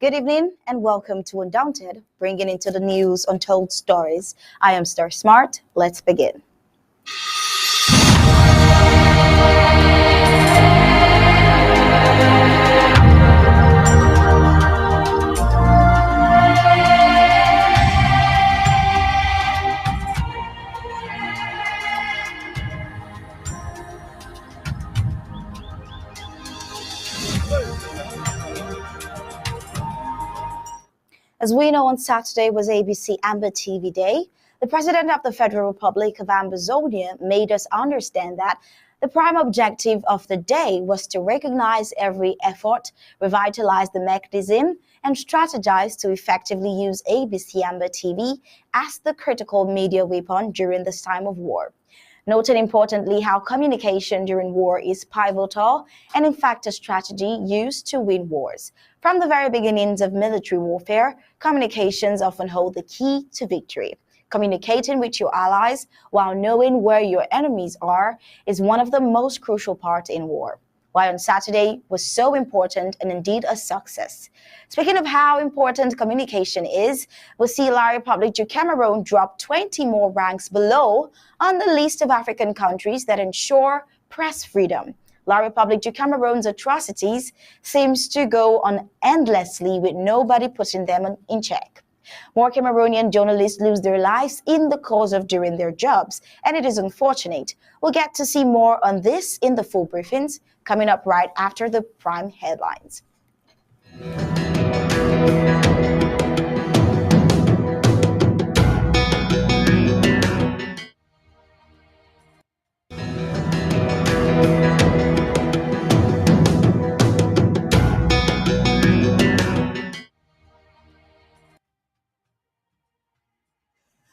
Good evening and welcome to Undaunted, bringing into the news untold stories. I am Star Smart. Let's begin. As we know, on Saturday was ABC Amba TV Day. The President of the Federal Republic of Ambazonia made us understand that the prime objective of the day was to recognize every effort, revitalize the mechanism, and strategize to effectively use ABC Amba TV as the critical media weapon during this time of war. Noted importantly how communication during war is pivotal and in fact a strategy used to win wars. From the very beginnings of military warfare, communications often hold the key to victory. Communicating with your allies while knowing where your enemies are is one of the most crucial parts in war. Why on Saturday was so important and indeed a success. Speaking of how important communication is, we see La République du Cameroon drop 20 more ranks below on the list of African countries that ensure press freedom. La République du Cameroon's atrocities seems to go on endlessly with nobody putting them in check. More Cameroonian journalists lose their lives in the course of doing their jobs, and it is unfortunate. We'll get to see more on this in the full briefings coming up right after the prime headlines.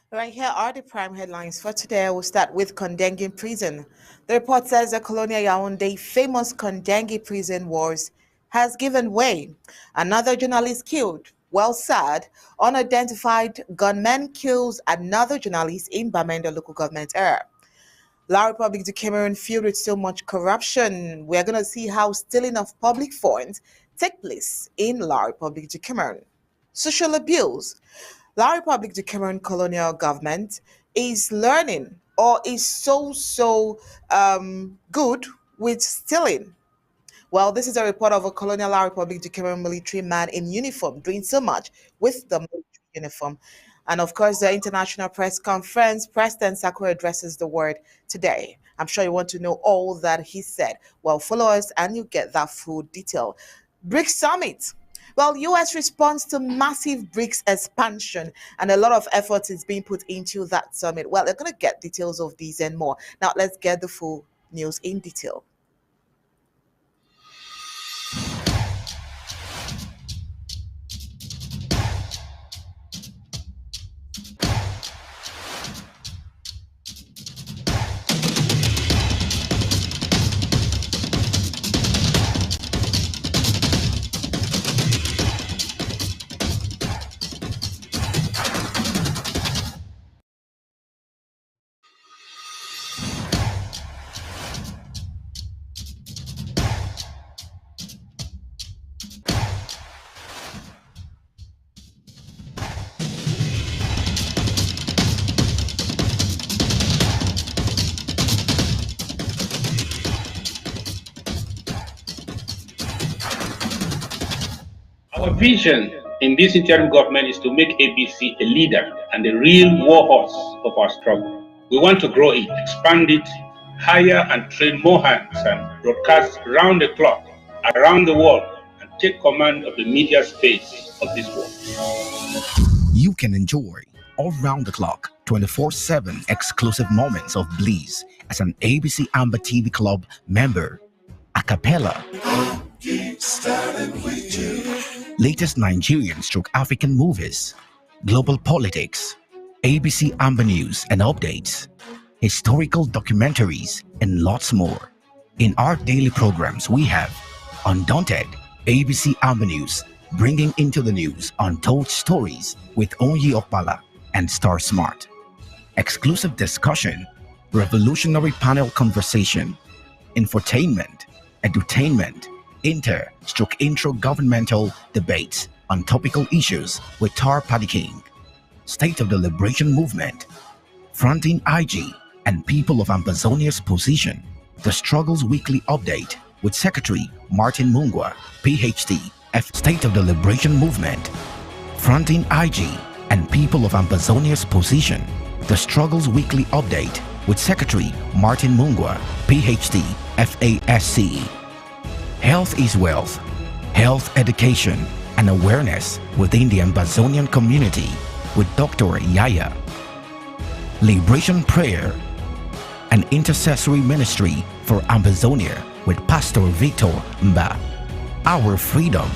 Right, here are the prime headlines for today. We'll start with Kondengi Prison. The report says the Colonial Yaoundé famous Kondengi prison wars has given way. Another journalist killed. Well sad, unidentified gunman kills another journalist in Bamenda local government area. La République du Cameroon filled with so much corruption. We're going to see how stealing of public funds take place in La République du Cameroon. Social abuse. La République du Cameroon colonial government is learning or is so good with stealing. Well, this is a report of a colonial La République du Cameroon military man in uniform doing so much with the military uniform. And of course, the International Press Conference, President Sakura addresses the word today. I'm sure you want to know all that he said. Well, follow us and you get that full detail. BRICS Summit. Well, U.S. responds to massive BRICS expansion, and a lot of effort is being put into that summit. Well, they're going to get details of these and more. Now, let's get the full news in detail. Our vision in this interim government is to make ABC a leader and a real warhorse of our struggle. We want to grow it, expand it, hire and train more hands and broadcast round the clock, around the world, and take command of the media space of this world. You can enjoy all round the clock, 24/7 exclusive moments of bliss as an ABC Amba TV Club member. A cappella. Latest Nigerian/African movies, global politics, ABC Amba News and updates, historical documentaries, and lots more. In our daily programs, we have Undaunted, ABC Amba News, bringing into the news untold stories with Onyi Okpala and Star Smart. Exclusive discussion, revolutionary panel conversation, infotainment, edutainment, inter-intro governmental debates, on topical issues with Tar Paddy King. State of the Liberation Movement, Fronting IG and People of Ambazonia's Position. The Struggles Weekly Update with Secretary Martin Mungwa, PhD, State of the Liberation Movement, Fronting IG and People of Ambazonia's Position. The Struggles Weekly Update with Secretary Martin Mungwa, PhD, FASCE. Health is Wealth, Health Education and Awareness within the Ambazonian Community with Dr. Yaya. Liberation Prayer and Intercessory Ministry for Ambazonia with Pastor Victor Amba. Our Freedom,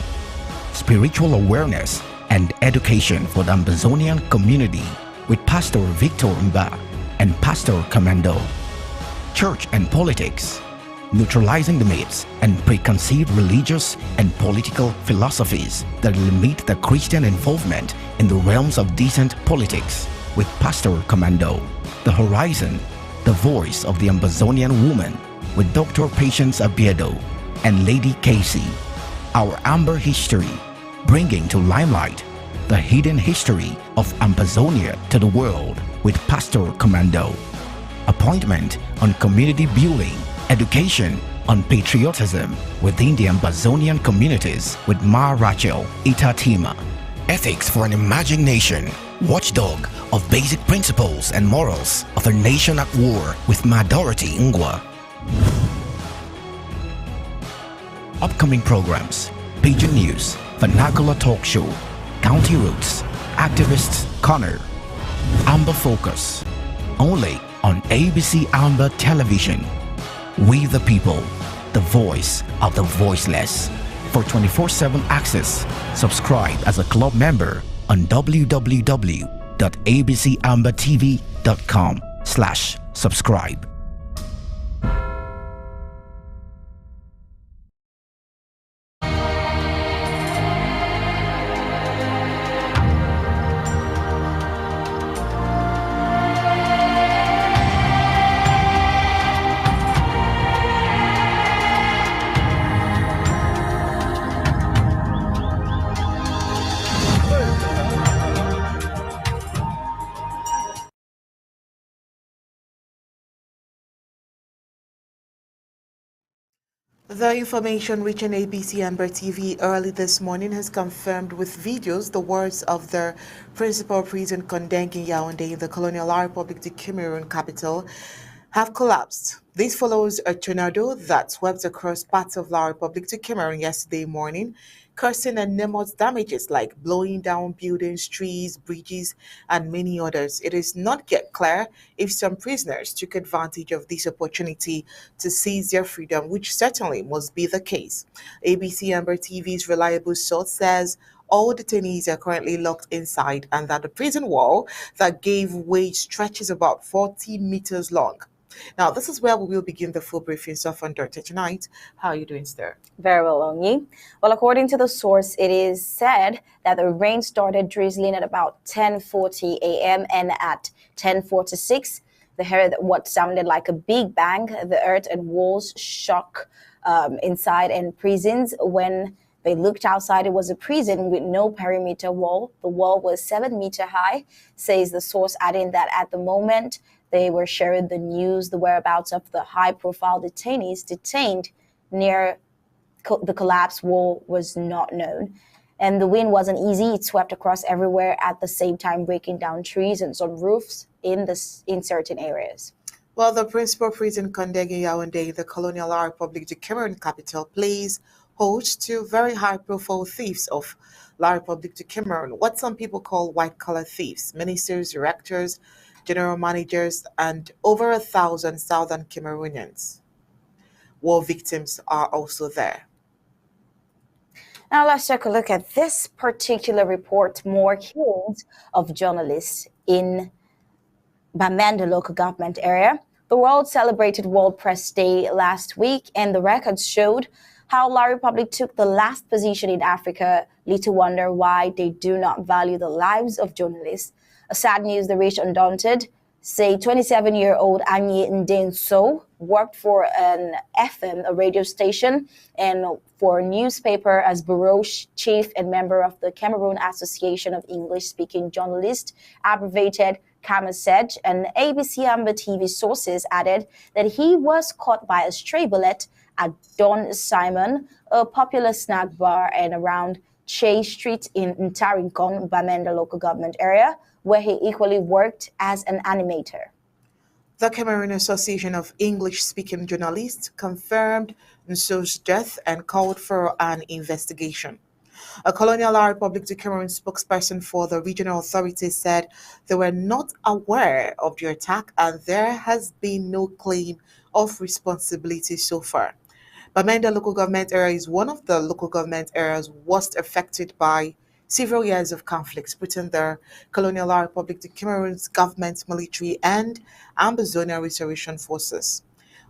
Spiritual Awareness and Education for the Ambazonian Community with Pastor Victor Amba and Pastor Commando. Church and Politics, Neutralizing the myths and preconceived religious and political philosophies that limit the Christian involvement in the realms of decent politics with Pastor Commando. The Horizon, the voice of the Ambazonian woman with Dr. Patience Abiedo and Lady Casey. Our Amber History, bringing to limelight the hidden history of Ambazonia to the world with Pastor Commando. Appointment on community building, education on patriotism within the Ambazonian communities with Ma Rachel Itatima. Ethics for an Emerging Nation, watchdog of basic principles and morals of a nation at war with Ma Dorothy Ngwa. Upcoming programs: Pigeon News, Vernacular Talk Show, County Roots, Activists Corner, Amba Focus, only on ABC Amba Television. We the people, the voice of the voiceless. For 24/7 access, subscribe as a club member on www.abcambatv.com/subscribe. The information reaching ABC Amber TV early this morning has confirmed with videos the words of the principal prison Kondeng in Yaoundé in the Colonial Republic, the Cameroon capital, have collapsed. This follows a tornado that swept across parts of La Republic to Cameroon yesterday morning, causing enormous damages like blowing down buildings, trees, bridges, and many others. It is not yet clear if some prisoners took advantage of this opportunity to seize their freedom, which certainly must be the case. ABC Amber TV's reliable source says all detainees are currently locked inside and that the prison wall that gave way stretches about 40 meters long. Now, this is where we will begin the full briefing. So, Undaunted tonight, how are you doing, sir? Very well, Onyi. Well, according to the source, it is said that the rain started drizzling at about 10:40 a.m. and at 10:46, they heard what sounded like a big bang. The earth and walls shook inside and prisons. When they looked outside, it was a prison with no perimeter wall. The wall was 7 meters high, says the source, adding that at the moment they were sharing the news, the whereabouts of the high-profile detainees detained near the collapsed wall was not known. And the wind wasn't easy. It swept across everywhere at the same time, breaking down trees and some roofs in certain areas. Well, the principal prison Kondeng in Yaoundé, the Colonial Republic, the Cameroon capital, plays host to very high-profile thieves of La Republic de Cameroon, what some people call white-collar thieves, ministers, directors, general managers, and over 1,000 Southern Cameroonians. War victims are also there. Now let's take a look at this particular report. More killings of journalists in Bamenda local government area. The world celebrated World Press Day last week, and the records showed how La Republic took the last position in Africa. Little wonder why they do not value the lives of journalists. A sad news that reached Undaunted. say 27-year-old Anye Ndenso worked for an FM, a radio station, and for a newspaper as bureau chief and member of the Cameroon Association of English-Speaking Journalists, abbreviated CAMASED, and ABC Amba TV sources added that he was caught by a stray bullet at Don Simon, a popular snack bar, and around Chase Street in Ntarinkon, Bamenda local government area, where he equally worked as an animator. The Cameroon Association of English-Speaking Journalists confirmed Nso's death and called for an investigation. A Colonial Republic of Cameroon spokesperson for the regional authorities said they were not aware of the attack and there has been no claim of responsibility so far. Bamenda local government area is one of the local government areas worst affected by several years of conflicts between the Colonial Republic of Cameroon's government, military, and Ambazonia Restoration Forces.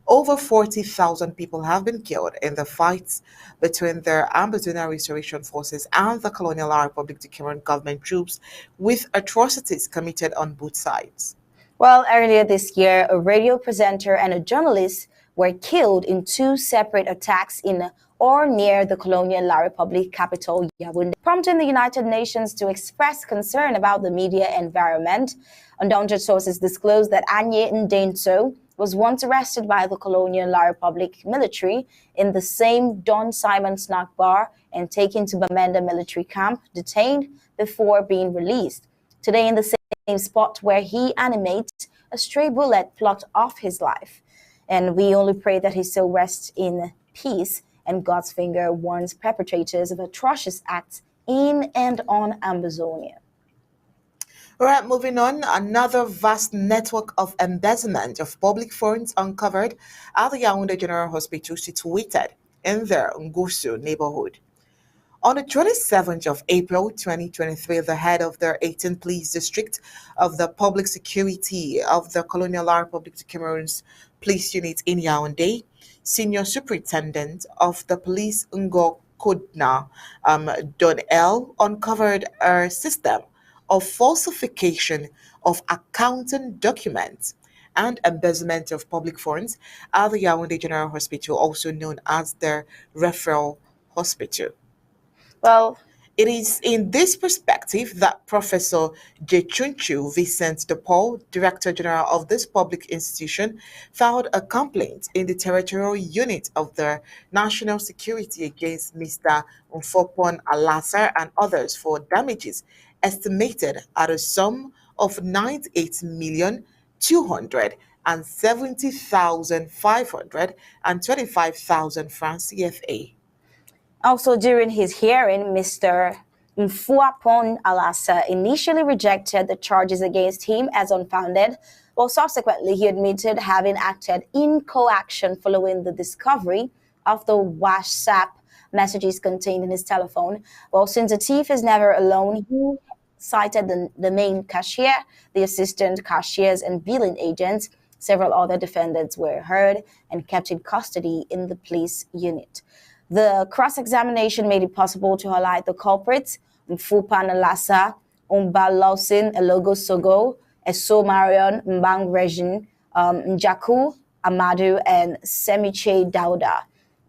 Over 40,000 people have been killed in the fights between the Ambazonia Restoration Forces and the Colonial Republic of Cameroon government troops, with atrocities committed on both sides. Well, earlier this year, a radio presenter and a journalist were killed in two separate attacks in or near the Colonial La Republic capital, Yaoundé, prompting the United Nations to express concern about the media environment. Undaunted sources disclosed that Anye Ndenso was once arrested by the Colonial La Republic military in the same Don Simon snack bar and taken to Bamenda military camp, detained before being released. Today, in the same spot where he animates, a stray bullet plucked off his life. And we only pray that his soul rests in peace, and God's finger warns perpetrators of atrocious acts in and on Ambazonia. All right, moving on. Another vast network of embezzlement of public funds uncovered at the Yaoundé General Hospital situated in the Ngusu neighborhood. On the 27th of April 2023, the head of the 18th Police District of the Public Security of the Colonial Republic of Cameroon's Police Unit in Yaoundé, Senior Superintendent of the Police Ngo Kodna, Don L, uncovered a system of falsification of accounting documents and embezzlement of public funds at the Yaoundé General Hospital, also known as the Referral Hospital. Well, it is in this perspective that Professor Jechunchu Vincent de Paul, Director General of this public institution, filed a complaint in the territorial unit of the National Security against Mr. Mfopon Alasar and others for damages estimated at a sum of 98,270,525 francs CFA. Also, during his hearing, Mr. Mfuapon Alassa initially rejected the charges against him as unfounded, while subsequently he admitted having acted in coaction following the discovery of the WhatsApp messages contained in his telephone. Well, since the thief is never alone, he cited the main cashier, the assistant cashiers, and billing agents. Several other defendants were heard and kept in custody in the police unit. The cross-examination made it possible to highlight the culprits: Mfupan Alassa, Amba Lawson, Elogo Sogo, Eso Marion, Mbang Regin, Njaku Amadu, and Semiche Dauda,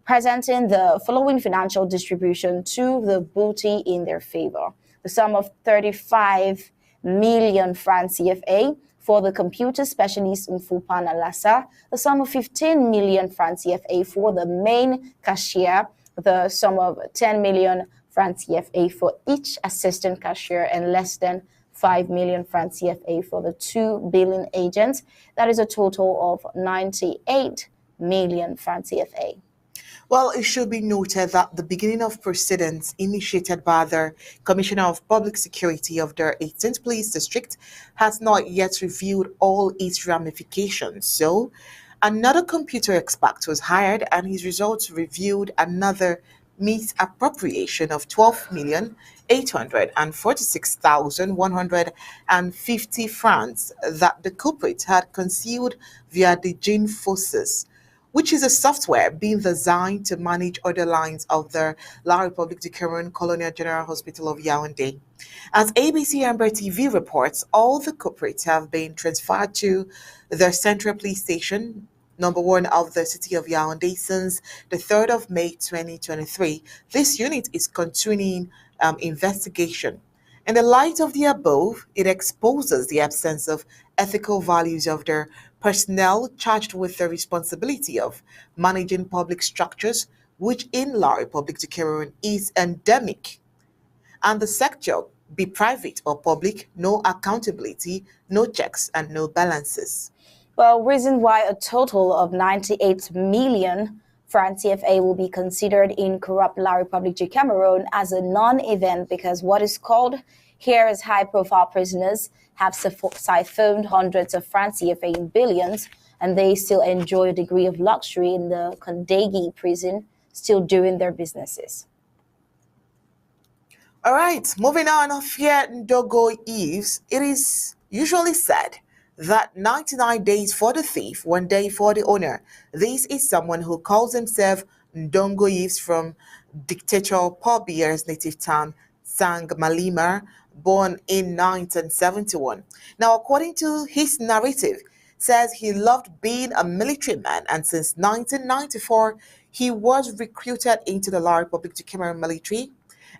presenting the following financial distribution to the booty in their favor: the sum of 35 million francs CFA for the computer specialist Mfupan Alassa, the sum of 15 million francs CFA for the main cashier, the sum of 10 million francs CFA for each assistant cashier, and less than 5 million francs CFA for the two billing agents. That is a total of 98 million francs CFA. Well, it should be noted that the beginning of proceedings initiated by the Commissioner of Public Security of the 18th Police District has not yet reviewed all its ramifications. So, another computer expert was hired and his results reviewed another misappropriation of 12,846,150 francs that the culprit had concealed via the Gene Forces which is a software being designed to manage other lines of the La République du Cameroon Colonial General Hospital of Yaoundé. As ABC Amber TV reports, all the culprits have been transferred to the Central Police Station, number 1 of the city of Yaoundé since the 3rd of May 2023. This unit is continuing investigation. In the light of the above, it exposes the absence of ethical values of their personnel charged with the responsibility of managing public structures, which in La République du Cameroon is endemic. And the sector, be private or public, no accountability, no checks, and no balances. Well, reason why a total of 98 million francs CFA will be considered in corrupt La République du Cameroon as a non-event because what is called here as high-profile prisoners have siphoned hundreds of francs CFA in billions, and they still enjoy a degree of luxury in the Kondegi prison, still doing their businesses. All right, moving on, Fear Ndogo Eves. It is usually said that 99 days for the thief, 1 day for the owner. This is someone who calls himself Ndongo Eves from dictator Paul Biya's native town, Sang Malima, born in 1971. Now, according to his narrative, says he loved being a military man, and since 1994, he was recruited into the La République du Cameroun military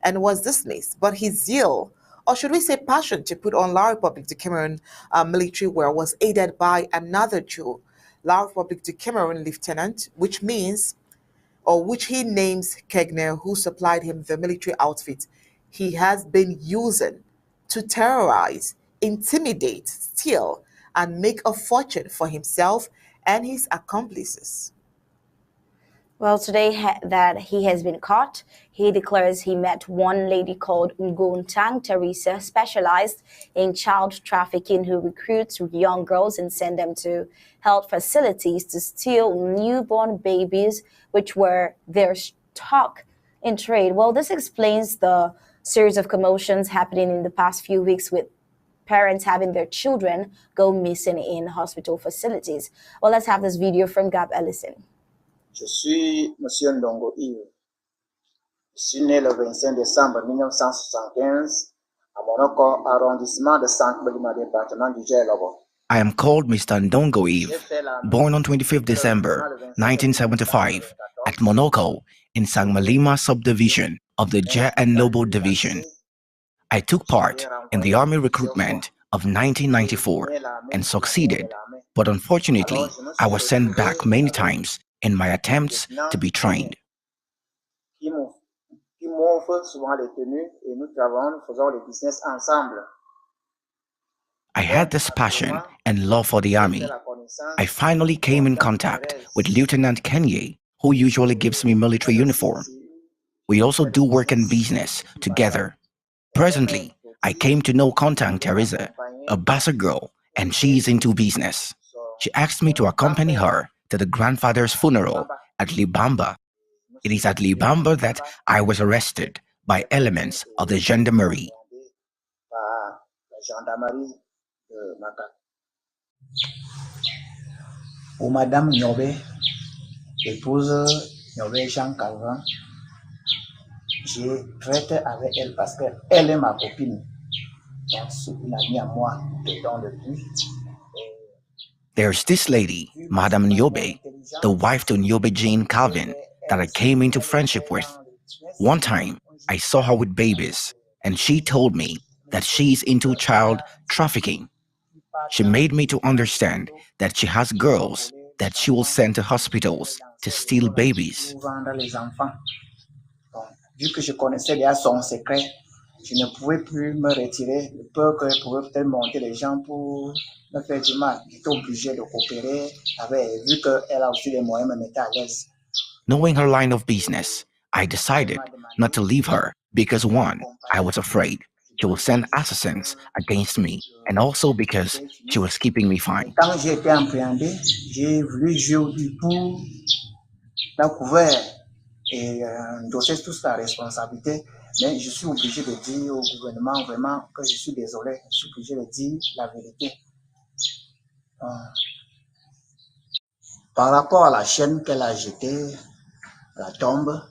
and was dismissed. But his zeal, or should we say passion, to put on La République du Cameroun military wear was aided by another Jew, La République du Cameroun lieutenant, which he names Kegner, who supplied him the military outfit he has been using to terrorize, intimidate, steal, and make a fortune for himself and his accomplices. Well, today that he has been caught, he declares he met one lady called Nguntang Teresa, specialized in child trafficking, who recruits young girls and send them to health facilities to steal newborn babies, which were their stock in trade. Well, this explains the series of commotions happening in the past few weeks with parents having their children go missing in hospital facilities. Well, let's have this video from Gab Ellison. Je suis Monsieur Ndongo Yves. Je suis né le 25 décembre 1975 à Monoko, arrondissement de Saint-Belima, département du Djellabo. I am called Mr. Ndongo Eve, born on 25th December 1975 at Monoko in Sangmalima subdivision of the Je and Lobo division. I took part in the army recruitment of 1994 and succeeded, but unfortunately, I was sent back many times in my attempts to be trained. I had this passion and love for the army. I finally came in contact with Lieutenant Kenye, who usually gives me military uniform. We also do work and business together. Presently, I came to know Kontang Teresa, a Bassa girl, and she is into business. She asked me to accompany her to the grandfather's funeral at Libamba. It is at Libamba that I was arrested by elements of the gendarmerie. Pour Madame Nyobe, épouse Nyobe Jean Calvin, j'ai traité avec elle parce qu'elle est ma copine. Donc, c'est une amie à moi dedans le but. There's this lady, Madame Nyobe, the wife to Nyobe Jean Calvin, that I came into friendship with. One time, I saw her with babies, and she told me that she's into child trafficking. She made me to understand that she has girls that she will send to hospitals to steal babies. Vu que je connaissais déjà son secret, je ne pouvais plus me retirer de peur qu'elle pouvait peut-être monter les gens pour me faire du mal. J'étais obligé de coopérer avec elle, vu qu'elle a aussi les moyens de me mettre à l'aise. Knowing her line of business, I decided not to leave her because, one, I was afraid she will send assassins against me, and also because she was keeping me fine. Quand j'ai été appréhendé, j'ai voulu jouer pour la couvert et endosser toute la responsabilité, mais je suis obligé de dire au gouvernement vraiment que je suis désolé, je suis obligé de dire la vérité. Par rapport à la chaîne qu'elle a jetée, la tombe,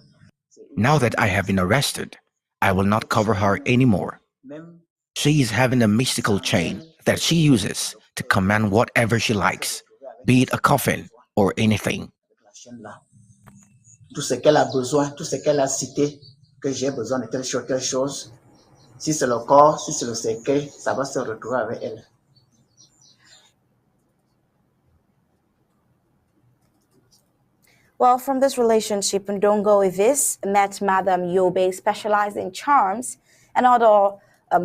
Now that I have been arrested, I will not cover her anymore. même She is having a mystical chain that she uses to command whatever she likes, be it a coffin or anything. la chaîne là, tout ce qu'elle a besoin, tout ce qu'elle a cité, que j'ai besoin de telle chose, si c'est le corps, si c'est le cercueil, ça va se retrouver avec elle. Well, from this relationship, Ndongo Ivis met Madame Yobe, specialized in charms and other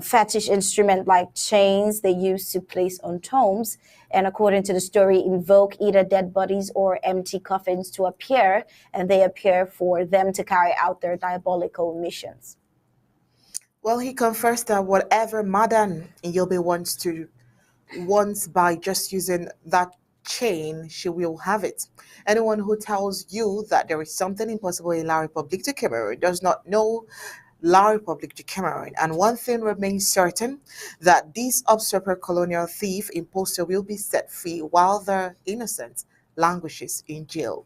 fetish instruments like chains they used to place on tombs. And according to the story, invoke either dead bodies or empty coffins to appear, and they appear for them to carry out their diabolical missions. Well, he confessed that whatever Madame Yobe wants by just using that chain, she will have it. Anyone who tells you that there is something impossible in La République du Cameroon does not know La République du Cameroon. And one thing remains certain, that this usurper colonial thief imposter will be set free while the innocent languishes in jail.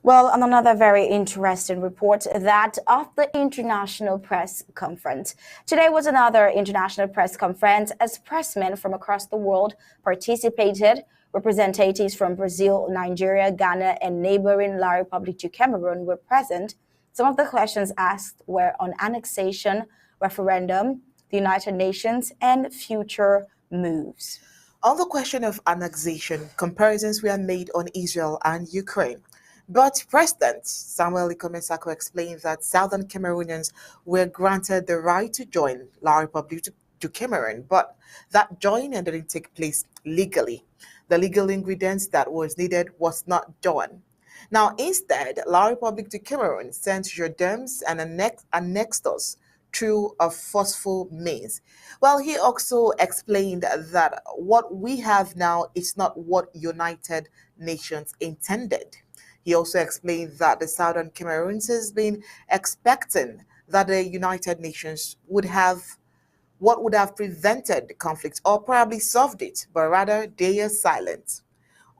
Well, on another very interesting report, that of the International Press Conference. Today was another International Press Conference as pressmen from across the world participated. Representatives from Brazil, Nigeria, Ghana, and neighboring La République du Cameroon were present. Some of the questions asked were on annexation, referendum, the United Nations, and future moves. On the question of annexation, comparisons were made on Israel and Ukraine. But President Samuel Ikomen-Sako explained that Southern Cameroonians were granted the right to join La République du Cameroon, but that joining didn't take place legally. The legal ingredients that was needed was not done. Now, instead, La République du Cameroon sent gendarmes and annexed us through a forceful means. Well, he also explained that what we have now is not what United Nations intended. He also explained that the Southern Cameroons has been expecting that the United Nations would have what would have prevented the conflict or probably solved it, but rather they are silent.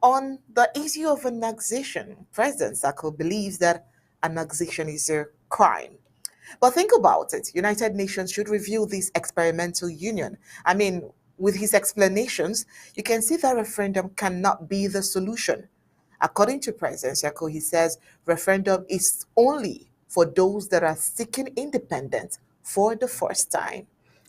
On the issue of annexation, President Sako believes that annexation is a crime. But think about it. United Nations should review this experimental union. I mean, with his explanations, you can see that referendum cannot be the solution. According to President Sako, he says referendum is only for those that are seeking independence for the first time.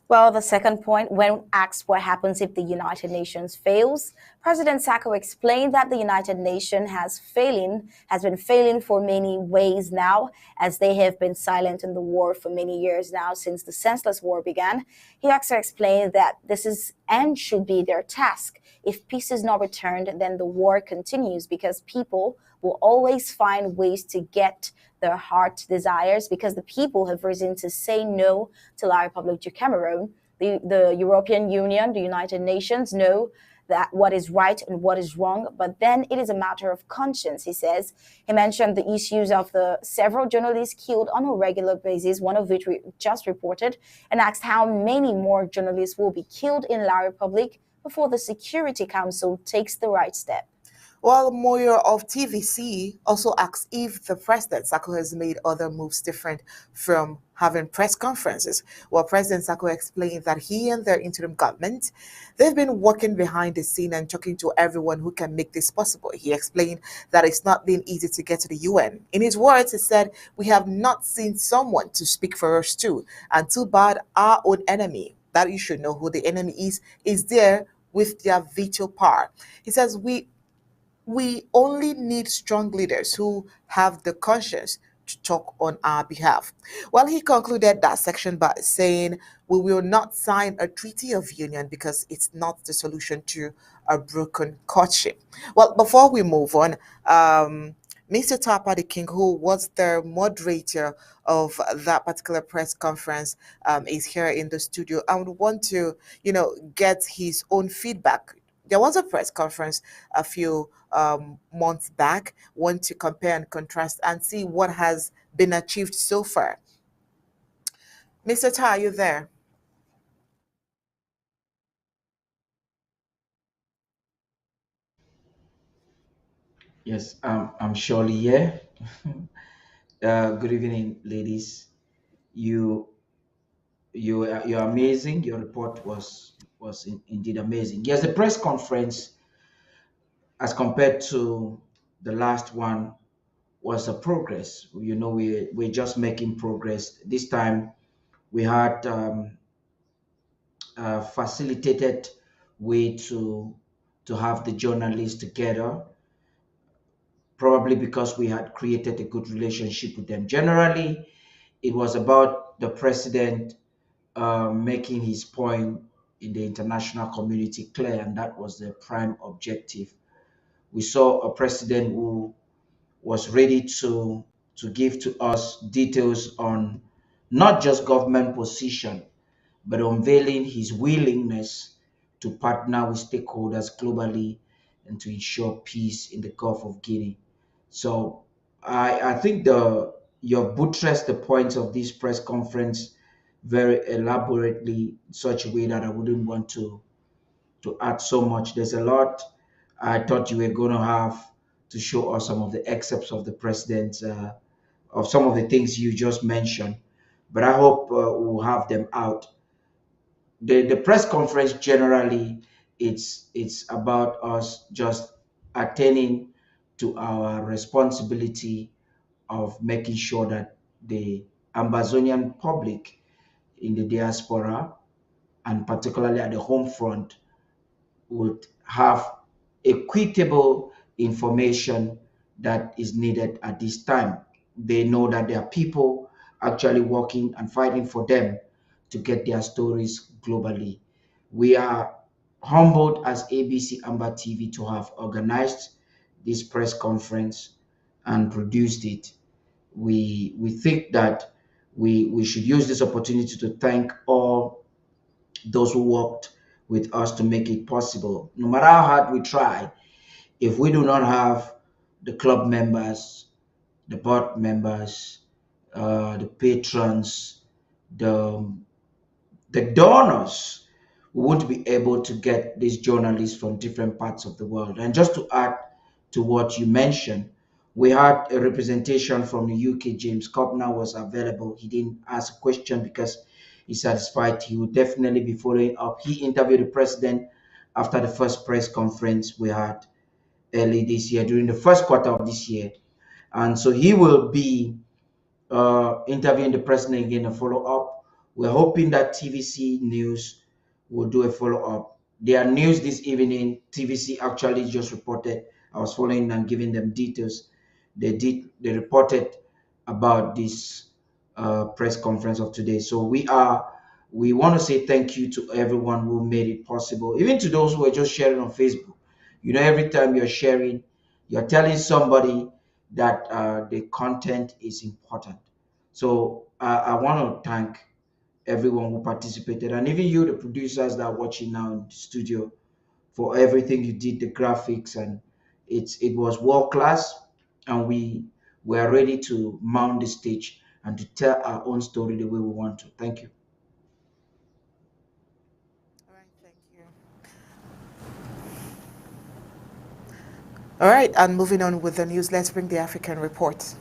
Well, the second point, when asked what happens if the United Nations fails, President Sako explained that the United Nations has been failing for many ways now, as they have been silent in the war for many years now since the senseless war began. He also explained that this is and should be their task. If peace is not returned, then the war continues because people will always find ways to get their heart desires, because the people have risen to say no to La République du Cameroon. The European Union, the United Nations know that what is right and what is wrong, but then it is a matter of conscience, he says. He mentioned the issues of the several journalists killed on a regular basis, one of which we just reported, and asked how many more journalists will be killed in La République before the Security Council takes the right step. While Moyer of TVC also asks if the President Sako has made other moves different from having press conferences. Well, President Sako explained that he and their interim government, they've been working behind the scene and talking to everyone who can make this possible. He explained that it's not been easy to get to the UN. In his words, he said, "We have not seen someone to speak for us too, and too bad our own enemy, that you should know who the enemy is there with their veto power." He says, we only need strong leaders who have the conscience to talk on our behalf. Well, he concluded that section by saying, "We will not sign a treaty of union because it's not the solution to a broken courtship." Well, before we move on, Mr. Tapa the King, who was the moderator of that particular press conference, is here in the studio. I would want to, get his own feedback. There was a press conference a few months back. Want to compare and contrast and see what has been achieved so far. Mr. Ta, are you there? Yes, I'm surely here. Good evening, ladies. You you're amazing. Your report was indeed amazing. Yes, the press conference as compared to the last one was a progress. We're just making progress. This time we had a facilitated way to have the journalists together, probably because we had created a good relationship with them. Generally, it was about the president making his point in the international community clear, and that was the prime objective. We saw a president who was ready to give to us details on not just government position, but unveiling his willingness to partner with stakeholders globally and to ensure peace in the Gulf of Guinea. So I think you've buttressed the points of this press conference very elaborately in such a way that I wouldn't want to add so much. There's a lot I thought you were going to have to show us some of the excerpts of the president, of some of the things you just mentioned, but I hope we'll have them out. The press conference generally, it's about us just attending to our responsibility of making sure that the Ambazonian public in the diaspora, and particularly at the home front, would have equitable information that is needed at this time. They know that there are people actually working and fighting for them to get their stories globally. We are humbled as ABC Amba TV to have organized this press conference and produced it. We think that we should use this opportunity to thank all those who worked with us to make it possible. No matter how hard we try, if we do not have the club members, the board members, the patrons, the donors, we won't be able to get these journalists from different parts of the world. And just to add to what you mentioned, we had a representation from the UK. James Copner was available. He didn't ask a question because he's satisfied. He will definitely be following up. He interviewed the president after the first press conference we had early this year, during the first quarter of this year. And so he will be interviewing the president again, a follow up. We're hoping that TVC News will do a follow up. Their news this evening, TVC actually just reported. I was following and giving them details. They reported about this press conference of today. So we want to say thank you to everyone who made it possible, even to those who are just sharing on Facebook. Every time you're sharing, you're telling somebody that the content is important. So I want to thank everyone who participated, and even you, the producers that are watching now in the studio, for everything you did, the graphics, and it was world class, and we were ready to mount the stage and to tell our own story the way we want to. Thank you. All right, thank you. All right, and moving on with the news, let's bring the African report.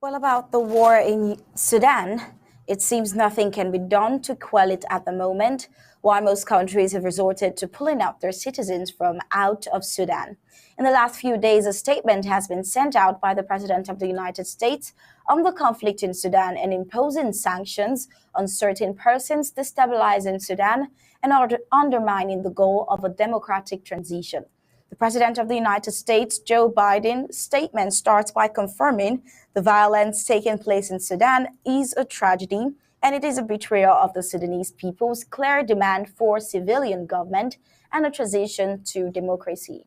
Well, about the war in Sudan, it seems nothing can be done to quell it at the moment, while most countries have resorted to pulling out their citizens from out of Sudan. In the last few days, a statement has been sent out by the President of the United States on the conflict in Sudan and imposing sanctions on certain persons destabilizing Sudan and undermining the goal of a democratic transition. The President of the United States, Joe Biden's statement starts by confirming the violence taking place in Sudan is a tragedy and it is a betrayal of the Sudanese people's clear demand for civilian government and a transition to democracy.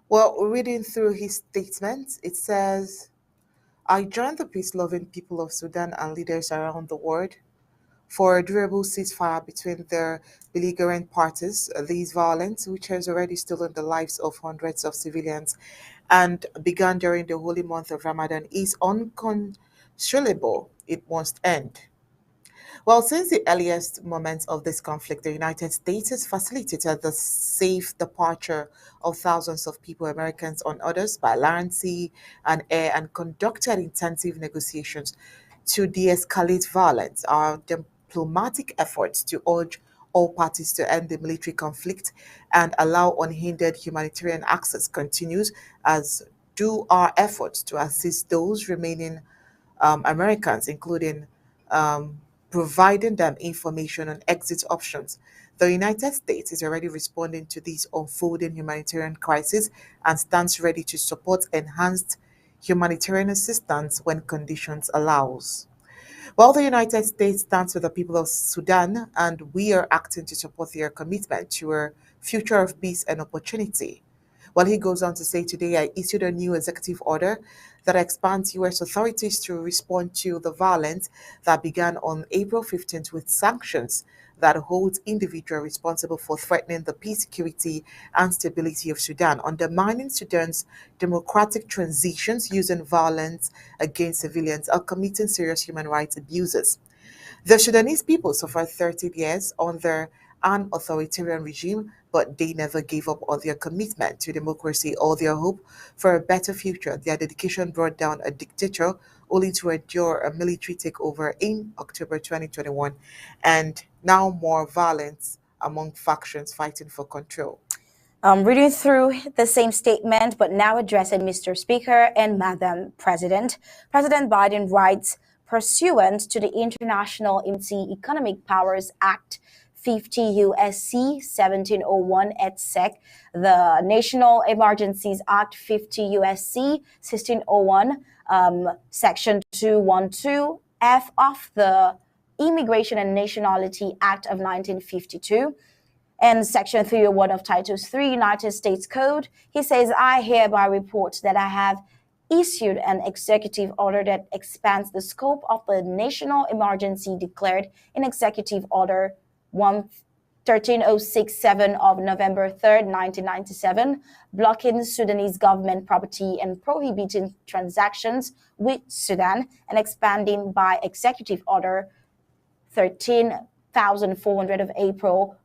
Well, reading through his statement, it says, I join the peace-loving people of Sudan and leaders around the world for a durable ceasefire between their belligerent parties. These violence, which has already stolen the lives of hundreds of civilians and began during the holy month of Ramadan, is uncontrollable. It must end. Well, since the earliest moments of this conflict, the United States has facilitated the safe departure of thousands of people, Americans on orders by land, sea, and air, and conducted intensive negotiations to de escalate violence. Our diplomatic efforts to urge all parties to end the military conflict and allow unhindered humanitarian access continues, as do our efforts to assist those remaining Americans, including providing them information on exit options. The United States is already responding to this unfolding humanitarian crisis and stands ready to support enhanced humanitarian assistance when conditions allows. While the United States stands with the people of Sudan, and we are acting to support their commitment to a future of peace and opportunity. Well, he goes on to say, today I issued a new executive order that expands U.S. authorities to respond to the violence that began on April 15th with sanctions that holds individuals responsible for threatening the peace, security, and stability of Sudan, undermining Sudan's democratic transitions using violence against civilians, or committing serious human rights abuses. The Sudanese people suffered 30 years under an authoritarian regime, but they never gave up on their commitment to democracy or their hope for a better future. Their dedication brought down a dictator only to endure a military takeover in October 2021, and now more violence among factions fighting for control. Reading through the same statement, but now addressing Mr. Speaker and Madam President, President Biden writes, pursuant to the International Economic Powers Act 50 USC 1701 et sec, the National Emergencies Act 50 USC 1601, Section 212 F of the Immigration and Nationality Act of 1952, and Section 301 of Title III United States Code, he says, I hereby report that I have issued an executive order that expands the scope of the national emergency declared in Executive Order 13067 of November 3rd, 1997, blocking Sudanese government property and prohibiting transactions with Sudan, and expanding by Executive Order 13,400 of April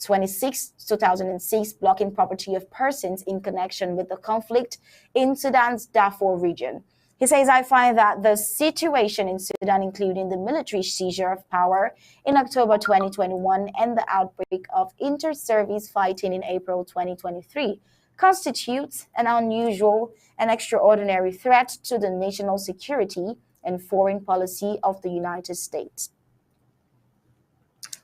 26, 2006, blocking property of persons in connection with the conflict in Sudan's Darfur region. He says, I find that the situation in Sudan, including the military seizure of power in October 2021 and the outbreak of inter-service fighting in April 2023, constitutes an unusual and extraordinary threat to the national security and foreign policy of the United States.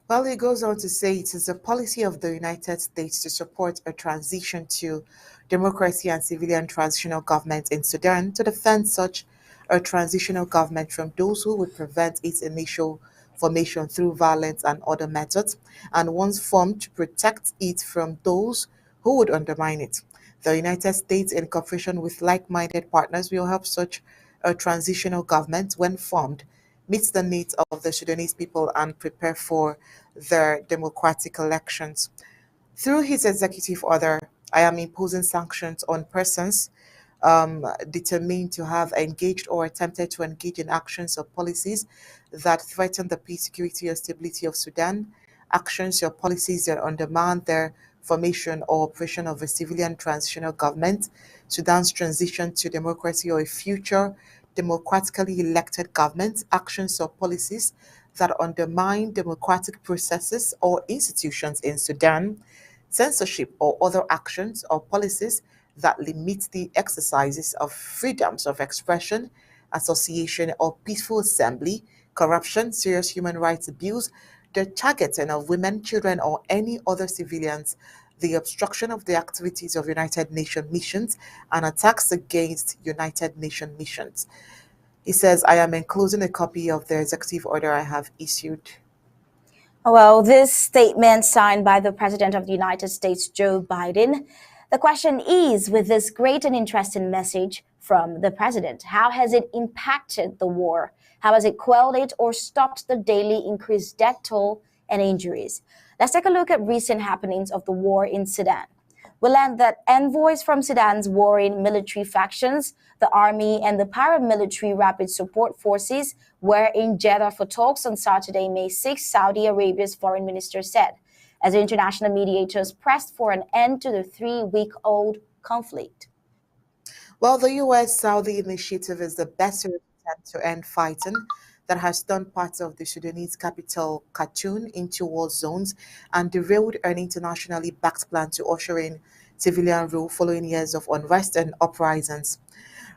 Well, he goes on to say it is the policy of the United States to support a transition to democracy and civilian transitional government in Sudan, to defend such a transitional government from those who would prevent its initial formation through violence and other methods, and once formed, to protect it from those who would undermine it. The United States, in cooperation with like-minded partners, will help such a transitional government, when formed, meets the needs of the Sudanese people and prepare for their democratic elections. Through his executive order, I am imposing sanctions on persons determined to have engaged or attempted to engage in actions or policies that threaten the peace, security, or stability of Sudan, actions or policies that undermine their formation or operation of a civilian transitional government, Sudan's transition to democracy or a future democratically elected government, actions or policies that undermine democratic processes or institutions in Sudan, censorship or other actions or policies that limit the exercises of freedoms of expression, association, or peaceful assembly, corruption, serious human rights abuse, the targeting of women, children, or any other civilians, the obstruction of the activities of United Nations missions, and attacks against United Nations missions. He says, I am enclosing a copy of the executive order I have issued. Well, this statement signed by the President of the United States, Joe Biden, The question is, with this great and interesting message from the president, how has it impacted the war? How has it quelled it or stopped the daily increased death toll and injuries? Let's take a look at recent happenings of the war in Sudan. We learned that envoys from Sudan's warring military factions, the army, and the paramilitary rapid support forces were in Jeddah for talks on Saturday, May 6, Saudi Arabia's foreign minister said, as international mediators pressed for an end to the 3-week-old conflict. Well, the US Saudi initiative is the best attempt to end fighting that has turned parts of the Sudanese capital, Khartoum, into war zones and derailed an internationally backed plan to usher in civilian rule following years of unrest and uprisings.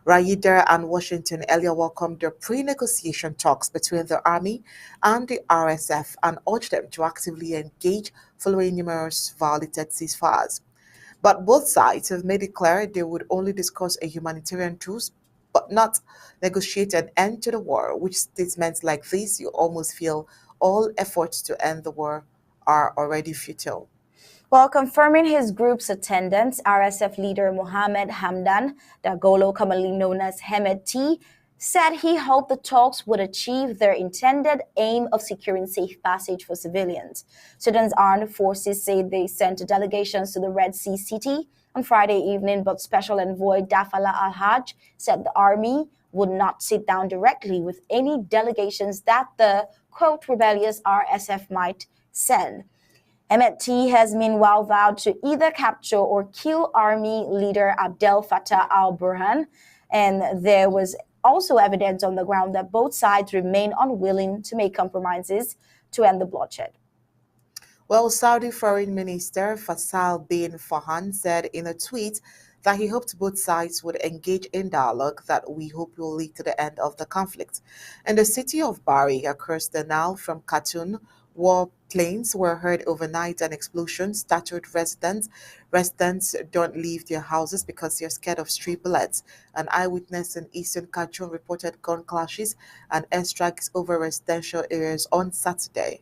Riyadh and Washington earlier welcomed the pre-negotiation talks between the army and the RSF and urged them to actively engage following numerous violated ceasefires. But both sides have made it clear they would only discuss a humanitarian truce, but not negotiate an end to the war, which statements like this, you almost feel all efforts to end the war are already futile. While confirming his group's attendance, RSF leader Mohammed Hamdan Dagolo, commonly known as Hemed T, said he hoped the talks would achieve their intended aim of securing safe passage for civilians. Sudan's armed forces say they sent delegations to the Red Sea city on Friday evening, but Special Envoy Dafala al-Hajj said the army would not sit down directly with any delegations that the, quote, rebellious RSF might send. Hemed T has meanwhile vowed to either capture or kill army leader Abdel Fattah al-Burhan, and there was also evidence on the ground that both sides remain unwilling to make compromises to end the bloodshed. Well, Saudi Foreign Minister Faisal bin Farhan said in a tweet that he hoped both sides would engage in dialogue that we hope will lead to the end of the conflict. In the city of Bari, across the Nile from Khartoum, warplanes were heard overnight and explosions startled residents. Residents don't leave their houses because they're scared of stray bullets. An eyewitness in eastern Khartoum reported gun clashes and airstrikes over residential areas on Saturday.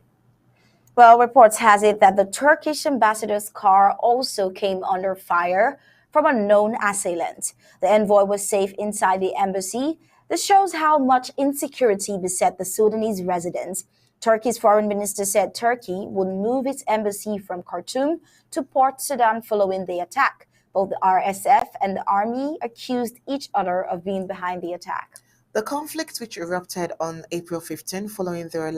Well, reports has it that the Turkish ambassador's car also came under fire from unknown assailants. The envoy was safe inside the embassy. This shows how much insecurity beset the Sudanese residents. Turkey's foreign minister said Turkey would move its embassy from Khartoum to Port Sudan following the attack. Both the RSF and the army accused each other of being behind the attack. The conflict, which erupted on April 15 following the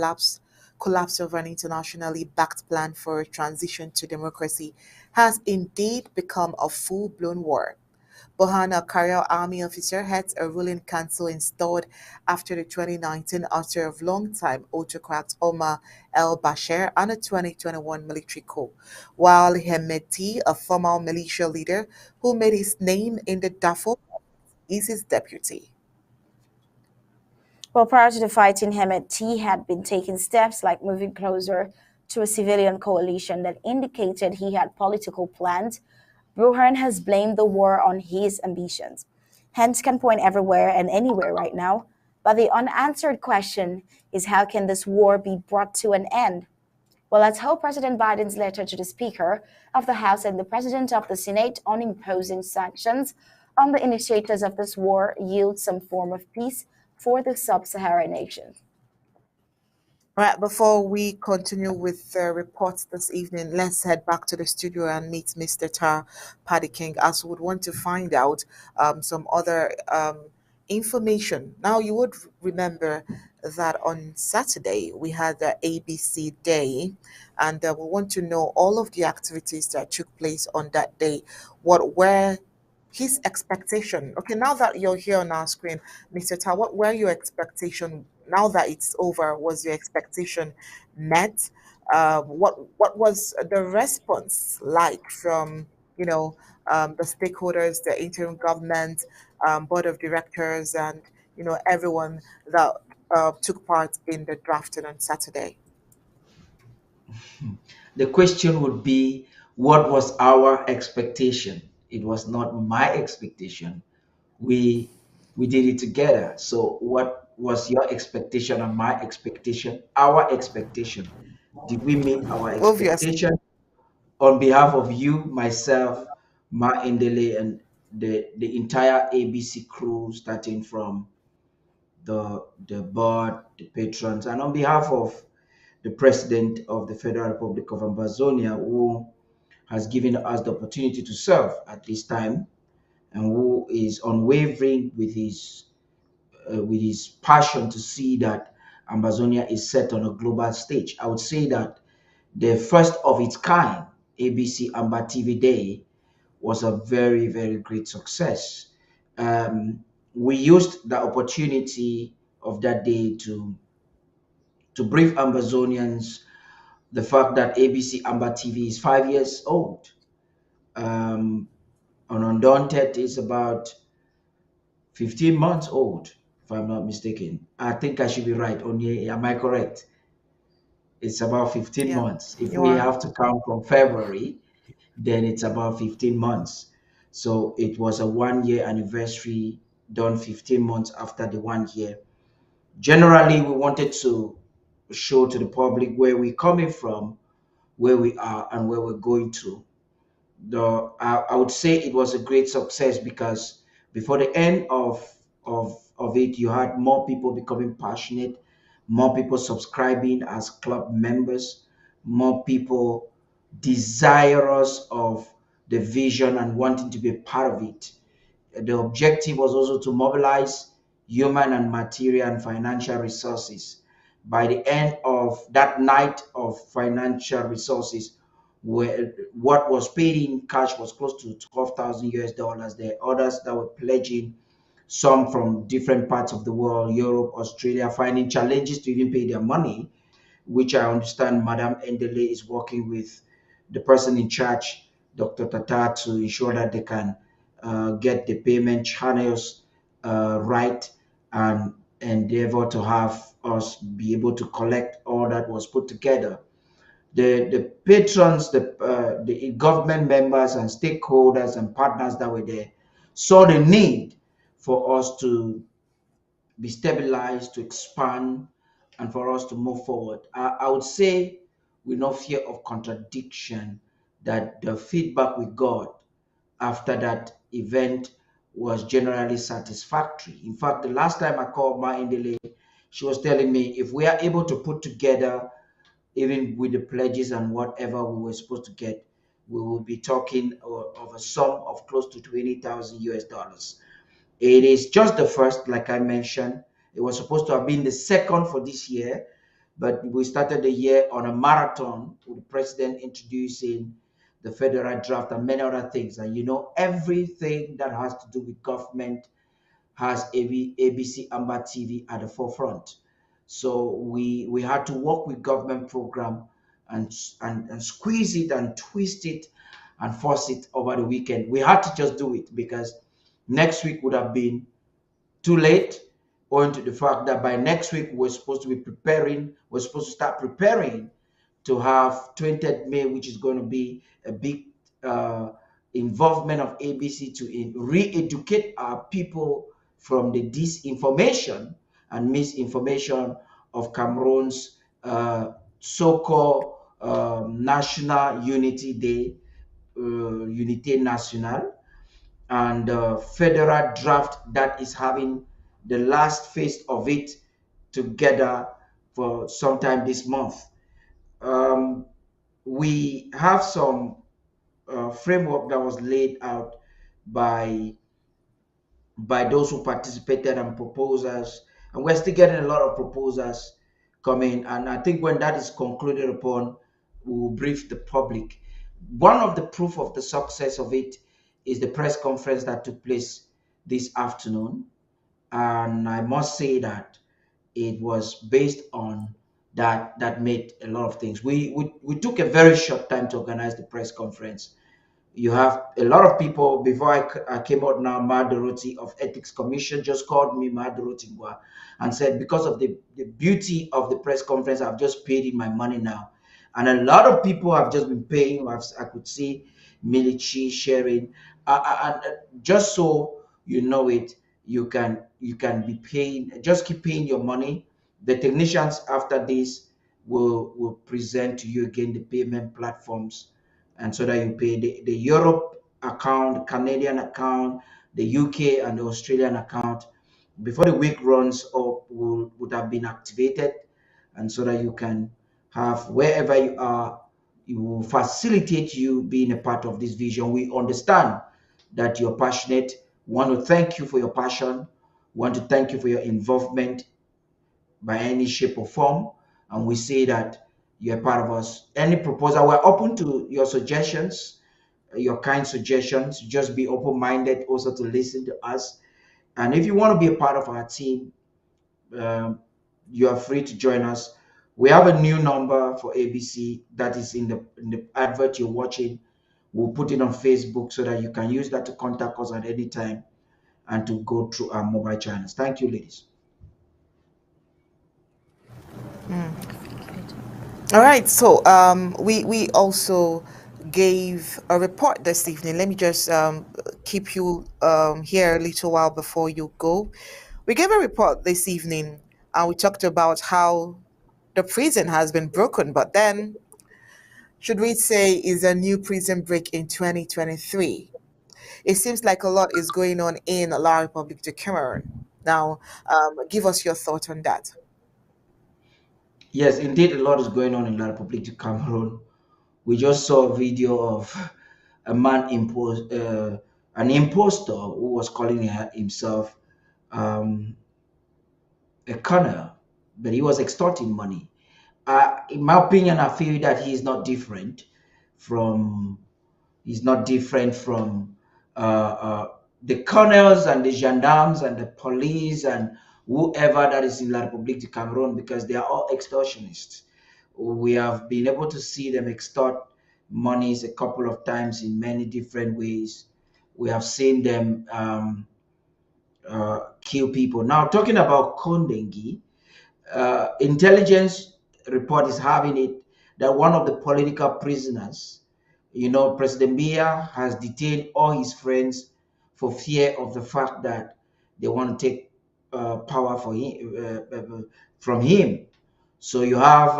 collapse of an internationally backed plan for a transition to democracy, has indeed become a full-blown war. Burhan, a career army officer, heads a ruling council installed after the 2019 ousting of longtime autocrat Omar el-Bashir and a 2021 military coup, while Hemeti, a former militia leader who made his name in the Darfur, is his deputy. Well, prior to the fighting, Hemed T had been taking steps like moving closer to a civilian coalition that indicated he had political plans. Burhan has blamed the war on his ambitions. Hands can point everywhere and anywhere right now, but the unanswered question is how can this war be brought to an end? Well, let's hope President Biden's letter to the Speaker of the House and the President of the Senate on imposing sanctions on the initiators of this war yields some form of peace for the sub-Saharan nation. Right, before we continue with the reports this evening, let's head back to the studio and meet Mr. Tar Paddy King, as we would want to find out some other information. Now, you would remember that on Saturday we had the ABC Day, and we want to know all of the activities that took place on that day. What were his expectation? Okay, now that you're here on our screen, Mr. Tar, what were your expectation now that it's over? Was your expectation met? What was the response like from the stakeholders, the interim government, board of directors, and everyone that took part in the drafting on Saturday? The question would be, what was our expectation? It was not my expectation. We did it together. So what was your expectation and my expectation? Our expectation. Did we meet our Obviously. expectation on behalf of you, myself, Ma Indele and the entire ABC crew, starting from the board, the patrons, and on behalf of the President of the Federal Republic of Ambazonia, who has given us the opportunity to serve at this time, and who is unwavering with his passion to see that Ambazonia is set on a global stage. I would say that the first of its kind ABC Amba TV Day was a very, very great success. Um, we used the opportunity of that day to brief Ambazonians the fact that ABC Amba TV is 5 years old. Um, and Undaunted is about 15 months old, if I'm not mistaken. I think I should be right. Onye, am I correct? It's about 15 Yeah, months. If you we are. have to count from February, then it's about 15 months. So it was a 1 year anniversary done 15 months after the 1 year. Generally, we wanted to show to the public where we're coming from, where we are, and where we're going to. I would say it was a great success because before the end of it, you had more people becoming passionate, more people subscribing as club members, more people desirous of the vision and wanting to be a part of it. The objective was also to mobilize human and material and financial resources. By the end of that night of financial resources, where what was paid in cash was close to 12,000 US dollars. There are others that were pledging, some from different parts of the world, Europe, Australia, finding challenges to even pay their money, which I understand Madam Endele is working with the person in charge, Dr. Tata, to ensure that they can get the payment channels right and endeavor to have us be able to collect all that was put together. The patrons, the government members and stakeholders and partners that were there saw the need for us to be stabilized, to expand, and for us to move forward. I would say, with no fear of contradiction, that the feedback we got after that event was generally satisfactory. In fact, the last time I called Ma Indele, she was telling me if we are able to put together, even with the pledges and whatever we were supposed to get, we will be talking of a sum of close to 20,000 US dollars. It is just the first, like I mentioned. It was supposed to have been the second for this year, but we started the year on a marathon with the president introducing the federal draft and many other things. And everything that has to do with government has ABC Amba TV at the forefront. So we had to work with government program and squeeze it and twist it and force it over the weekend. We had to just do it because next week would have been too late, owing to the fact that by next week we're supposed to start preparing to have 20th May, which is going to be a big uh, involvement of ABC to re-educate our people from the disinformation and misinformation of Cameroon's so-called National Unity Day, Unité Nationale, and the federal draft that is having the last phase of it together for sometime this month. Um, we have some framework that was laid out by those who participated and proposals, and we're still getting a lot of proposals coming. And I think when that is concluded upon, we will brief the public. One of the proof of the success of it is the press conference that took place this afternoon, and I must say that it was based on that made a lot of things. We took a very short time to organize the press conference. You have a lot of people. Before I came out now, Dorothy of Ethics Commission just called me, Dorothy, and said, because of the beauty of the press conference, I've just paid in my money now. And a lot of people have just been paying. I could see Milichi sharing. And just so you know it, you can be paying, just keep paying your money. The technicians after this will present to you again the payment platforms, and so that you pay the Europe account, Canadian account, the UK and the Australian account. Before the week runs up, would have been activated, and so that you can have wherever you are, it will facilitate you being a part of this vision. We understand that you're passionate. We want to thank you for your passion. We want to thank you for your involvement by any shape or form. And we say that you're part of us. Any proposal, we're open to your suggestions, your kind suggestions. Just be open minded also to listen to us. And if you want to be a part of our team, um, you are free to join us. We have a new number for ABC that is in the advert you're watching. We'll put it on Facebook so that you can use that to contact us at any time and to go through our mobile channels. Thank you, ladies. All right, so we also gave a report this evening. Let me just keep you here a little while before you go. We gave a report this evening, and we talked about how the prison has been broken, but then should we say is a new prison break in 2023? It seems like a lot is going on in La Republic de Cameroon. Now, give us your thought on that. Yes, indeed, a lot is going on in La Republic de Cameroon. We just saw a video of a man an impostor who was calling himself um, a colonel, but he was extorting money. In my opinion, I feel that from he's not different from the colonels and the gendarmes and the police and whoever that is in La Republique de Cameroon, because they are all extortionists. We have been able to see them extort monies a couple of times in many different ways. We have seen them kill people. Now, talking about Kondengi, intelligence report is having it that one of the political prisoners, President Biya has detained all his friends for fear of the fact that they want to take power from him. So you have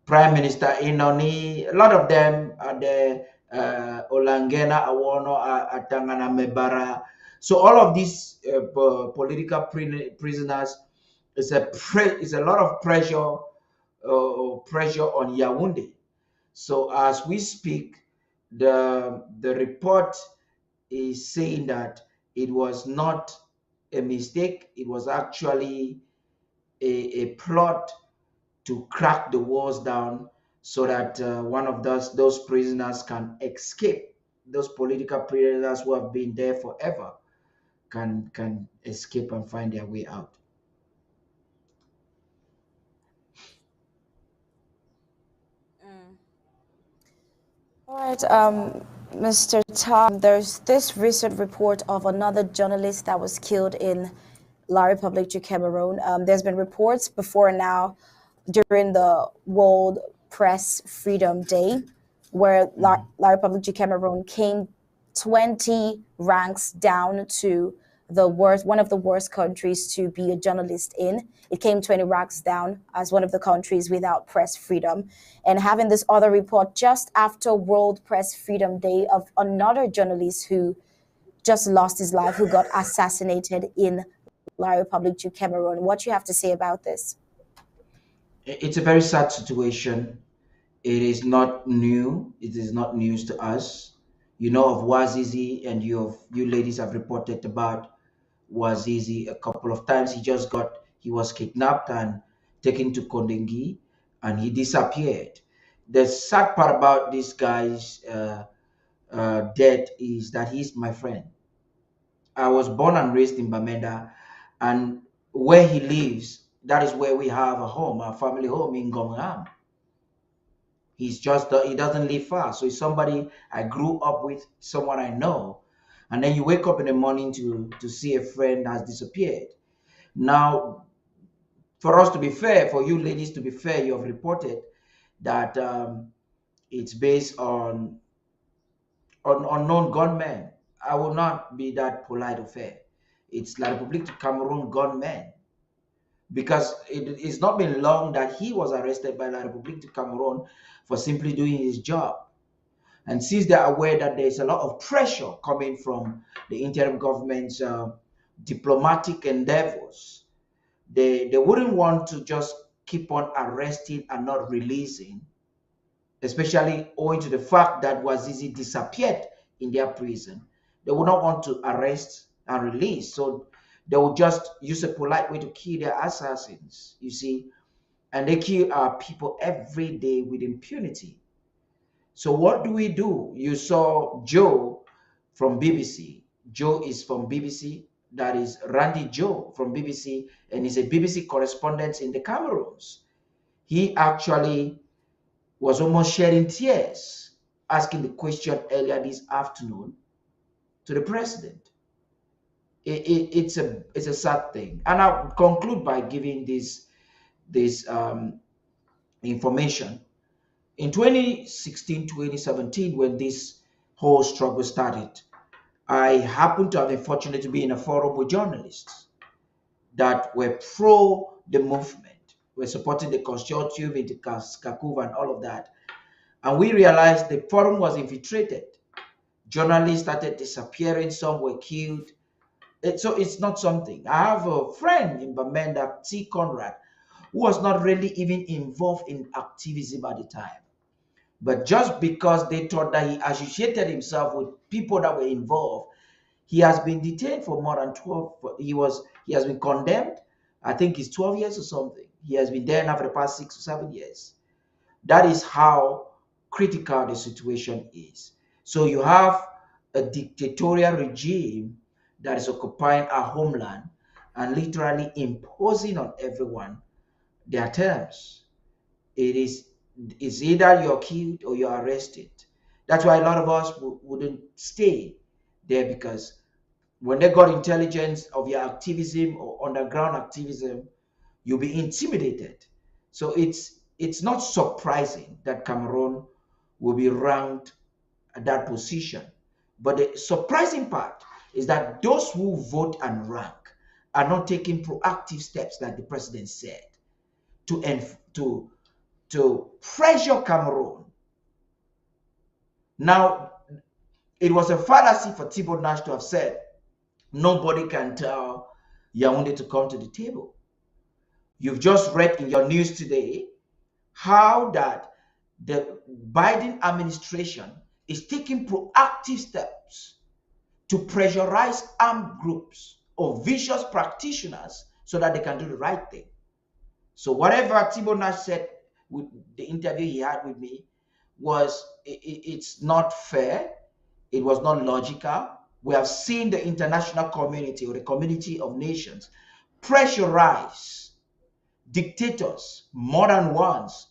Prime Minister Inoni, a lot of them are the Olangena Awono, Atangana Mebara. So all of these political prisoners is a lot of pressure on Yaoundé. So as we speak, the report is saying that it was not a mistake. It was actually a plot to crack the walls down so that one of those prisoners can escape. Those political prisoners who have been there forever can escape and find their way out. All right, Mr. Tom, there's this recent report of another journalist that was killed in La Republique du Cameroon. There's been reports before now during the World Press Freedom Day where La Republique du Cameroon came 20 ranks down to one of the worst countries to be a journalist in. It came 20 ranks down as one of the countries without press freedom. And having this other report just after World Press Freedom Day of another journalist who just lost his life, who got assassinated in La Republique du Cameroon. What you have to say about this? It's a very sad situation. It is not new. It is not news to us. You know of Wazizi, and you ladies have reported about Wazizi a couple of times. He was kidnapped and taken to Kondengi, and he disappeared. The sad part about this guy's death is that he's my friend. I was born and raised in Bamenda, and where he lives, that is where we have a home, our family home in Gongam. He doesn't live far. So he's somebody I grew up with, someone I know. And then you wake up in the morning to see a friend has disappeared. Now, for us to be fair, for you ladies to be fair, you have reported that it's based on unknown gunmen. I will not be that polite or fair. It's La Republique de Cameroon gunmen. Because it's not been long that he was arrested by La Republique de Cameroon for simply doing his job. And since they're aware that there's a lot of pressure coming from the interim government's diplomatic endeavors, they wouldn't want to just keep on arresting and not releasing, especially owing to the fact that Wazizi disappeared in their prison. They would not want to arrest and release. So they would just use a polite way to kill their assassins, you see. And they kill our people every day with impunity. So what do? You saw Joe from BBC. Joe is from BBC. That is Randy Joe from BBC, and he's a BBC correspondent in the Cameroons. He actually was almost shedding tears, asking the question earlier this afternoon to the president. It's a sad thing. And I'll conclude by giving this information. In 2016, 2017, when this whole struggle started, I happened to have the fortune to be in a forum with journalists that were pro the movement, were supporting the consortium in the Kakuva and all of that. And we realized the forum was infiltrated. Journalists started disappearing, some were killed. So it's not something. I have a friend in Bamenda, T. Conrad, who was not really even involved in activism at the time. But just because they thought that he associated himself with people that were involved, he has been detained for more than 12. He has been condemned. I think it's 12 years or something. He has been there now for the past 6 or 7 years. That is how critical the situation is. So you have a dictatorial regime that is occupying our homeland and literally imposing on everyone their terms. It's either you're killed or you're arrested. That's why a lot of us wouldn't stay there, because when they got intelligence of your activism or underground activism, you'll be intimidated. So it's not surprising that Cameroon will be ranked at that position. But the surprising part is that those who vote and rank are not taking proactive steps, like the president said, to pressure Cameroon. Now, it was a fallacy for Thibault Nash to have said, nobody can tell Yaoundé to come to the table. You've just read in your news today how that the Biden administration is taking proactive steps to pressurize armed groups or vicious practitioners so that they can do the right thing. So whatever Thibault Nash said with the interview he had with me it's not fair. It was not logical. We have seen the international community, or the community of nations, pressurize dictators more than once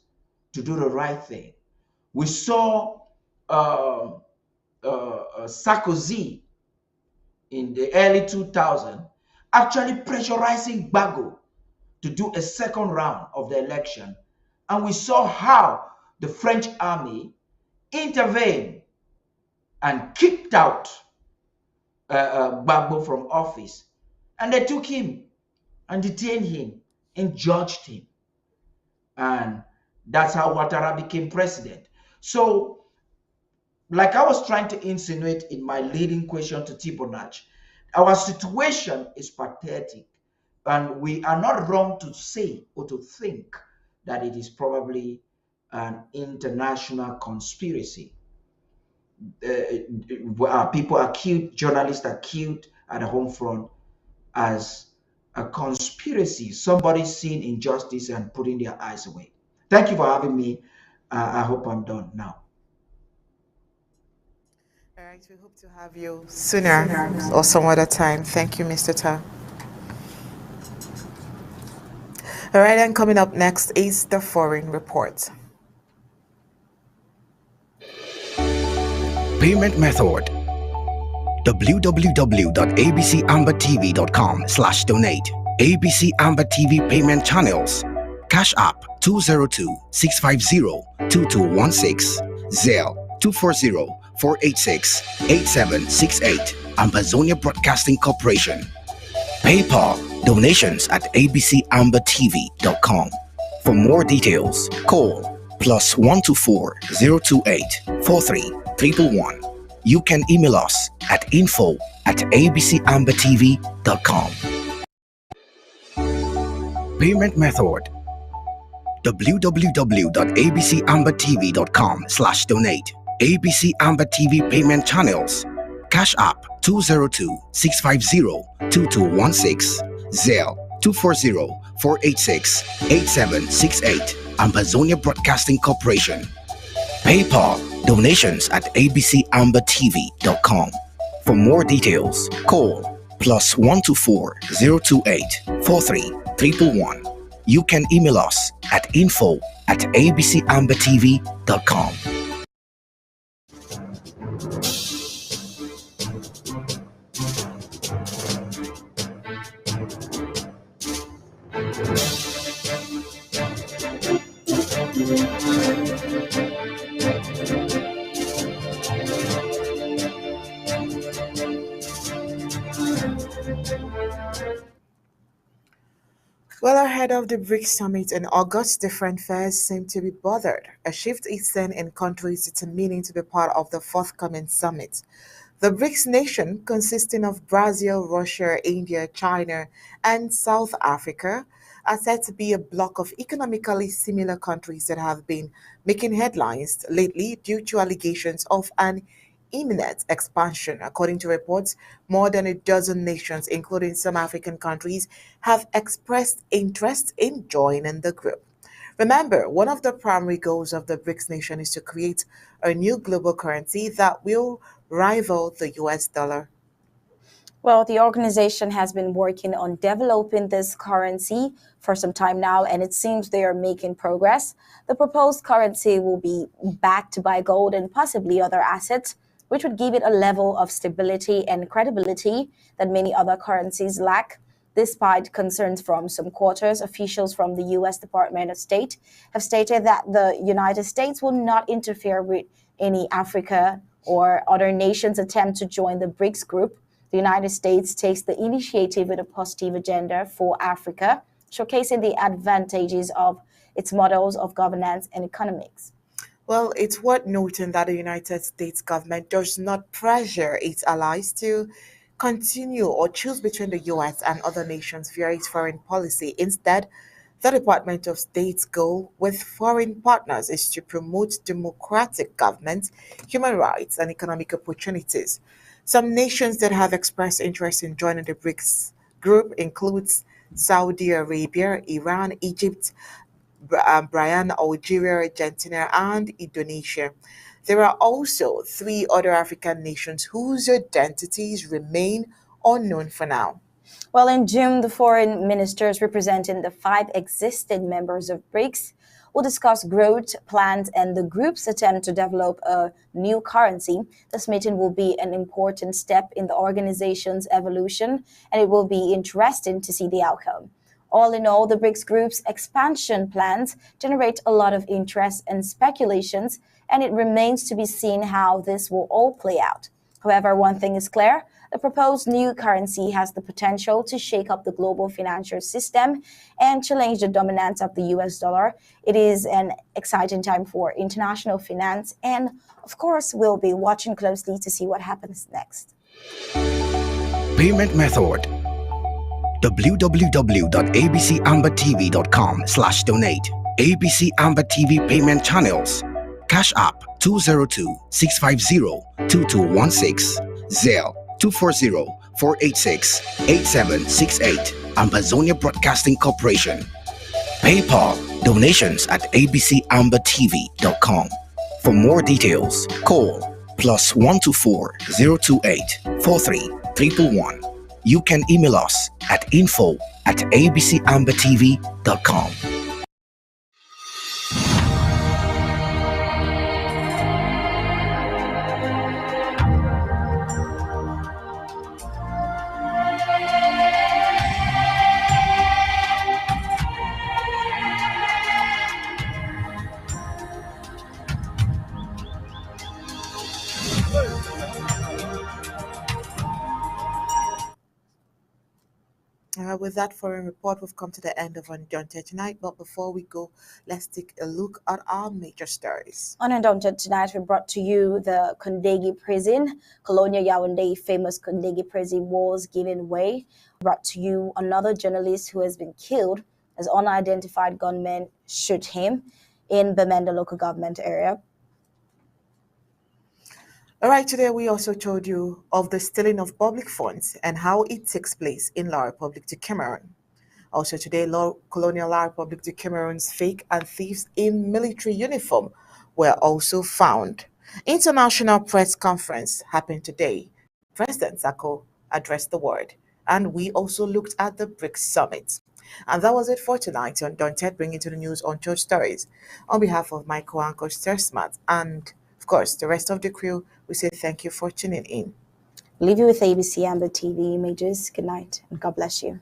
to do the right thing. We saw Sarkozy in the early 2000s actually pressurizing Gbagbo to do a second round of the election. And we saw how the French army intervened and kicked out Gbagbo from office. And they took him and detained him and judged him. And that's how Ouattara became president. So, like I was trying to insinuate in my leading question to Thibault Nash, our situation is pathetic. And we are not wrong to say or to think that it is probably an international conspiracy. People are killed, journalists are killed at the home front as a conspiracy. Somebody seeing injustice and putting their eyes away. Thank you for having me. I hope I'm done now. All right, we hope to have you sooner or some other time. Thank you, Mr. Ta. All right, and coming up next is the Foreign Report. Payment method: www.abcambertv.com/donate. ABC Amber TV payment channels: Cash App 202-650-2216, Zelle 240-486-8768, Ambazonia Broadcasting Corporation. PayPal donations at abcambertv.com. For more details, call +124 028 43 4311. You can email us at info@abcambertv.com. Payment method: www.abcambertv.com/donate. ABC Amber TV payment channels: Cash App 202-650-2216, Zelle 240-486-8768, Ambazonia Broadcasting Corporation. PayPal donations at abcambertv.com. For more details, call +124 028 43 111. You can email us at info@abcambertv.com. Well, ahead of the BRICS summit in August, different fairs seem to be bothered. A shift is seen in countries determining to be part of the forthcoming summit. The BRICS nation, consisting of Brazil, Russia, India, China, and South Africa, are said to be a bloc of economically similar countries that have been making headlines lately due to allegations of an imminent expansion. According to reports, more than a dozen nations, including some African countries, have expressed interest in joining the group. Remember, one of the primary goals of the BRICS nation is to create a new global currency that will rival the US dollar. Well, the organization has been working on developing this currency for some time now, and it seems they are making progress. The proposed currency will be backed by gold and possibly other assets, which would give it a level of stability and credibility that many other currencies lack. Despite concerns from some quarters, officials from the U.S. Department of State have stated that the United States will not interfere with any Africa or other nations' attempt to join the BRICS group. The United States takes the initiative with a positive agenda for Africa, showcasing the advantages of its models of governance and economics. Well, it's worth noting that the United States government does not pressure its allies to continue or choose between the US and other nations via its foreign policy. Instead, the Department of State's goal with foreign partners is to promote democratic government, human rights, and economic opportunities. Some nations that have expressed interest in joining the BRICS group includes Saudi Arabia, Iran, Egypt, Brian, Algeria, Argentina, and Indonesia. There are also three other African nations whose identities remain unknown for now. Well, in June, the foreign ministers representing the five existing members of BRICS will discuss growth plans and the group's attempt to develop a new currency. This meeting will be an important step in the organization's evolution, and it will be interesting to see the outcome. All in all, the BRICS group's expansion plans generate a lot of interest and speculations, and it remains to be seen how this will all play out. However, one thing is clear: the proposed new currency has the potential to shake up the global financial system and challenge the dominance of the US dollar. It is an exciting time for international finance, and of course, we'll be watching closely to see what happens next. Payment method: www.abcambertv.com/donate. ABC Amber TV payment channels: Cash App 202-650-2216, Zelle 240-486-8768, Ambazonia Broadcasting Corporation. PayPal donations at abcambertv.com. For more details, call +124 028 43 111. You can email us at info@abcambertv.com. With that foreign report, we've come to the end of Undaunted tonight. But before we go, let's take a look at our major stories. On Undaunted tonight, we brought to you the Kondegi prison. Colonial Yaoundé famous Kondegi prison was giving way. Brought to you another journalist who has been killed as unidentified gunmen shoot him in Bamenda local government area. All right, today we also told you of the stealing of public funds and how it takes place in La Republic du Cameroon. Also today, Colonial La Republic du Cameroon's fake and thieves in military uniform were also found. International press conference happened today. President Zako addressed the world, and we also looked at the BRICS summit. And that was it for tonight on Undaunted, bringing to the news on Church Stories. On behalf of my co-anchor Smart and, of course, the rest of the crew, we say thank you for tuning in. Leave you with ABC Amba TV images. Good night, and God bless you.